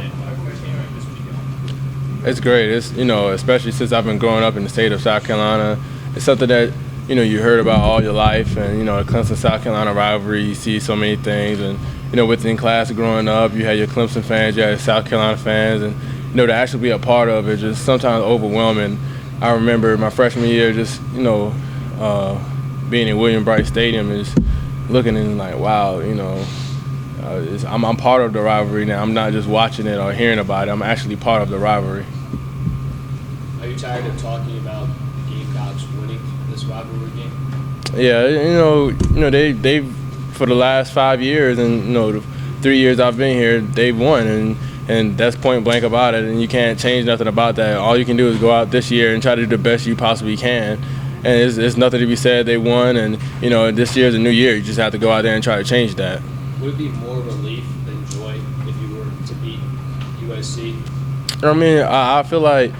playing this weekend? It's great. It's, especially since I've been growing up in the state of South Carolina. It's something that, you heard about all your life. And, the Clemson-South Carolina rivalry, you see so many things. And, within class growing up, you had your Clemson fans, you had your South Carolina fans. And, to actually be a part of it just sometimes overwhelming. I remember my freshman year just, being in William Bright Stadium and just looking and like, wow, I'm part of the rivalry now. I'm not just watching it or hearing about it. I'm actually part of the rivalry. Are you tired of talking about the Gamecocks winning this rivalry game? Yeah, they've for the last 5 years and the 3 years I've been here, they've won and that's point blank about it. And you can't change nothing about that. All you can do is go out this year and try to do the best you possibly can. And it's nothing to be said. They won, and this year's a new year. You just have to go out there and try to change that. Would it be more relief than joy if you were to beat USC? I mean, I feel like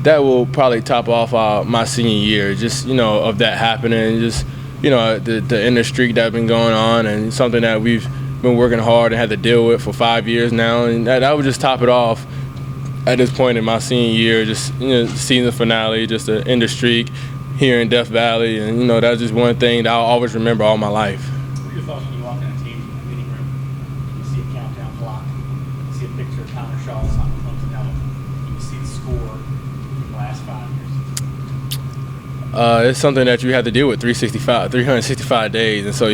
that will probably top off my senior year, just, of that happening, just, the inner streak that's been going on and something that we've been working hard and had to deal with for 5 years now. And that would just top it off at this point in my senior year, just, season finale, just the inner streak here in Death Valley. And, that's just one thing that I'll always remember all my life. What are your thoughts when you walk in a team meeting room, you see a countdown clock, you see a picture of Connor Shaw's on the Clemson helmet, and you see the score in the last 5 years? It's something that you have to deal with 365 days. And so,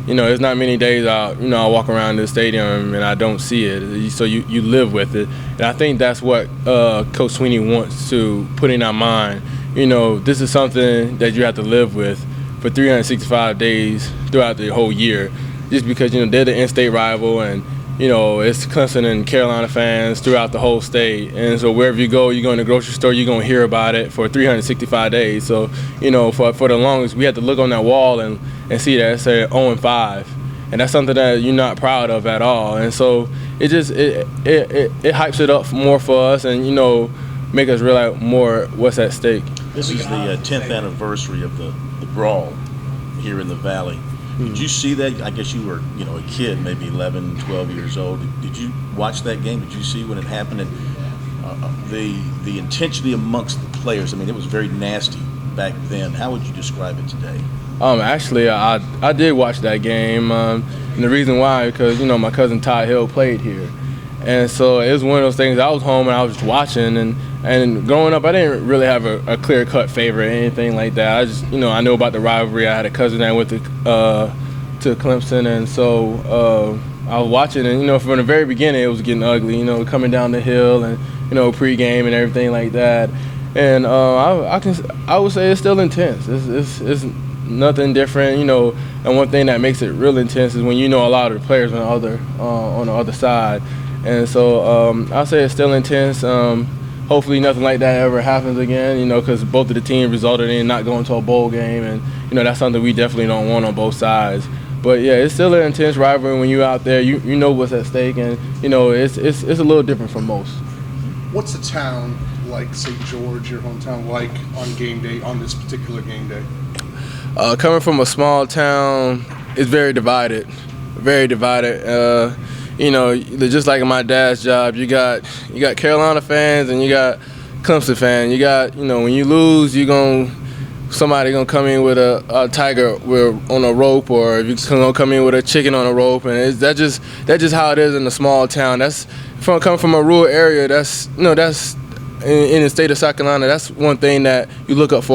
there's not many days I walk around the stadium and I don't see it. So you live with it. And I think that's what Coach Sweeney wants to put in our mind. This is something that you have to live with for 365 days throughout the whole year, just because, they're the in-state rival and, it's Clemson and Carolina fans throughout the whole state. And so wherever you go, you go in the grocery store, you're going to hear about it for 365 days. So, for the longest, we had to look on that wall and see that it said 0-5. And that's something that you're not proud of at all. And so it hypes it up more for us and, make us realize more what's at stake. This is the 10th anniversary of the brawl here in the Valley. Did you see that? I guess you were, a kid, maybe 11, 12 years old. Did you watch that game? Did you see when it happened? And the intensity amongst the players, I mean, it was very nasty back then. How would you describe it today? Actually, I did watch that game. And the reason why, because, my cousin Todd Hill played here. And so it was one of those things. I was home and I was just watching, and growing up, I didn't really have a clear-cut favorite or anything like that. I just, I knew about the rivalry. I had a cousin that went to Clemson, and so I was watching, and from the very beginning, it was getting ugly. Coming down the hill, and pregame and everything like that. And I would say it's still intense. It's nothing different, And one thing that makes it real intense is when a lot of the players on the other side. And so I'll say it's still intense. Hopefully nothing like that ever happens again, because both of the teams resulted in not going to a bowl game. And, that's something we definitely don't want on both sides. But, yeah, it's still an intense rivalry when you're out there. You know what's at stake, and, it's a little different from most. What's a town like St. George, your hometown, like on game day, on this particular game day? Coming from a small town, it's very divided. Very divided. Just like in my dad's job, you got Carolina fans and you got Clemson fans. You got, when you lose, somebody gonna come in with a tiger on a rope, or if you gonna come in with a chicken on a rope, and that's just how it is in a small town. That's coming from a rural area. That's in the state of South Carolina. That's one thing that you look up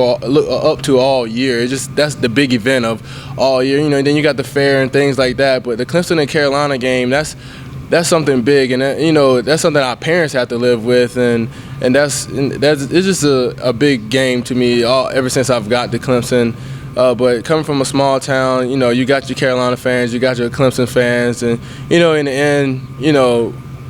to all year. That's the big event of all year. Then you got the fair and things like that. But the Clemson and Carolina game, that's something big, and that's something our parents have to live with, and it's just a big game to me ever since I've got to Clemson. But coming from a small town, you got your Carolina fans, you got your Clemson fans, and in the end,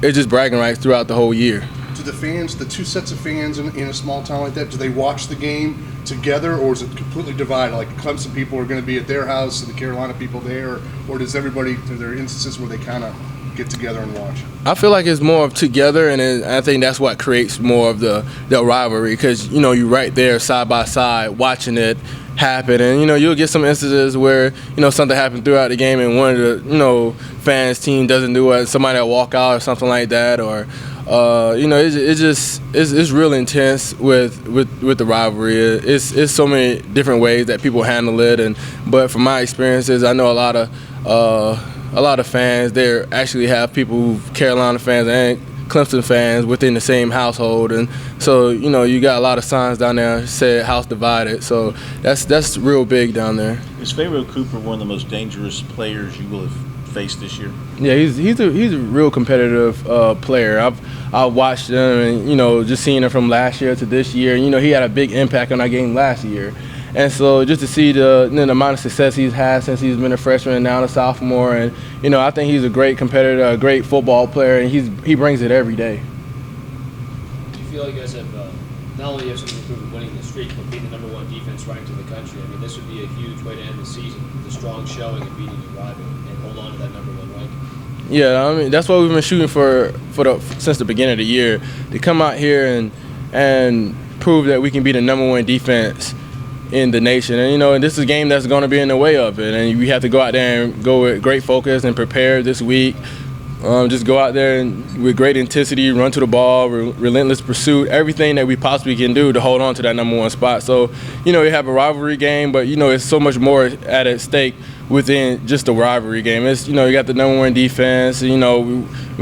it's just bragging rights throughout the whole year. Do the fans, the two sets of fans in a small town like that, do they watch the game together, or is it completely divided? Like Clemson people are going to be at their house and the Carolina people there, or does everybody, are there instances where they kind of get together and watch? I feel like it's more of together, and I think that's what creates more of the rivalry, because you're right there side by side watching it, happen. And you'll get some instances where something happened throughout the game and one of the fans team doesn't do it, somebody will walk out or something like that, or it's real intense with the rivalry. It's so many different ways that people handle it, but from my experiences, I know a lot of fans there actually have people, Carolina fans and Clemson fans, within the same household, and so you got a lot of signs down there said house divided. So that's real big down there. Is Pharaoh Cooper one of the most dangerous players you will have faced this year? Yeah, he's a real competitive player. I've watched him, and just seeing him from last year to this year. He had a big impact on our game last year. And so just to see the amount of success he's had since he's been a freshman and now a sophomore, and I think he's a great competitor, a great football player, and he brings it every day. Do you feel like you guys have not only have something to prove winning the streak, but being the #1 defense ranked in the country? I mean, this would be a huge way to end the season with a strong showing of beating your rival and hold on to that #1 rank. Yeah, I mean that's what we've been shooting for since the beginning of the year, to come out here and prove that we can be the #1 defense in the nation. And this is a game that's going to be in the way of it, and we have to go out there and go with great focus and prepare this week. Just go out there and with great intensity, run to the ball, relentless pursuit, everything that we possibly can do to hold on to that #1 spot. So you have a rivalry game, but it's so much more at stake within just the rivalry game. It's you got the #1 defense. We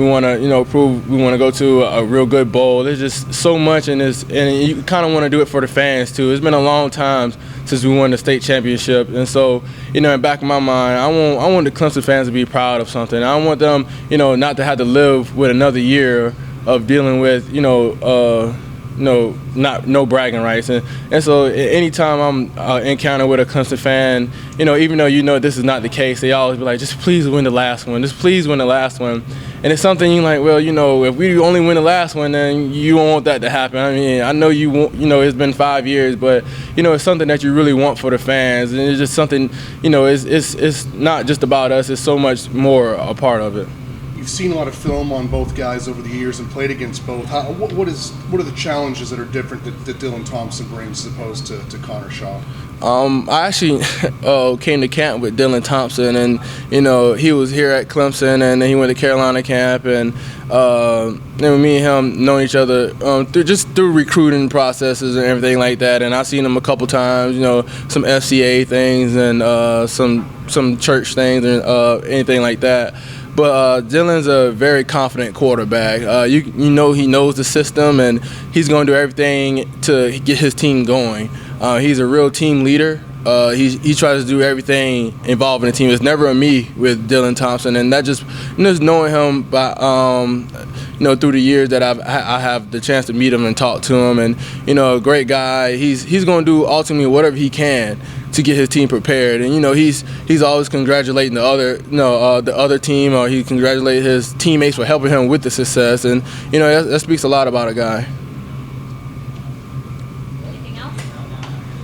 want to prove we want to go to a real good bowl. There's just so much in this, and you kind of want to do it for the fans too. It's been a long time since we won the state championship, and so in the back of my mind, I want the Clemson fans to be proud of something. I want them not to have to live with another year of dealing with no bragging rights, and so anytime I'm encounter with a Clemson fan, even though this is not the case, they always be like, just please win the last one, just please win the last one. And it's something you're like, well, if we only win the last one, then you won't want that to happen. I mean, I know you won't, it's been 5 years, but it's something that you really want for the fans, and it's just something, it's not just about us, it's so much more a part of it. You've seen a lot of film on both guys over the years and played against both. What are the challenges that are different that Dylan Thompson brings as opposed to Connor Shaw? I actually came to camp with Dylan Thompson, and he was here at Clemson, and then he went to Carolina camp, and then me and him knowing each other through recruiting processes and everything like that. And I've seen him a couple times, some FCA things and some church things and anything like that. But Dylan's a very confident quarterback. He knows the system, and he's going to do everything to get his team going. He's a real team leader. He tries to do everything involving the team. It's never a me with Dylan Thompson, and that just knowing him by through the years that I have the chance to meet him and talk to him, and a great guy. He's going to do ultimately whatever he can to get his team prepared, and he's always congratulating the other team, or he congratulates his teammates for helping him with the success, and that speaks a lot about a guy.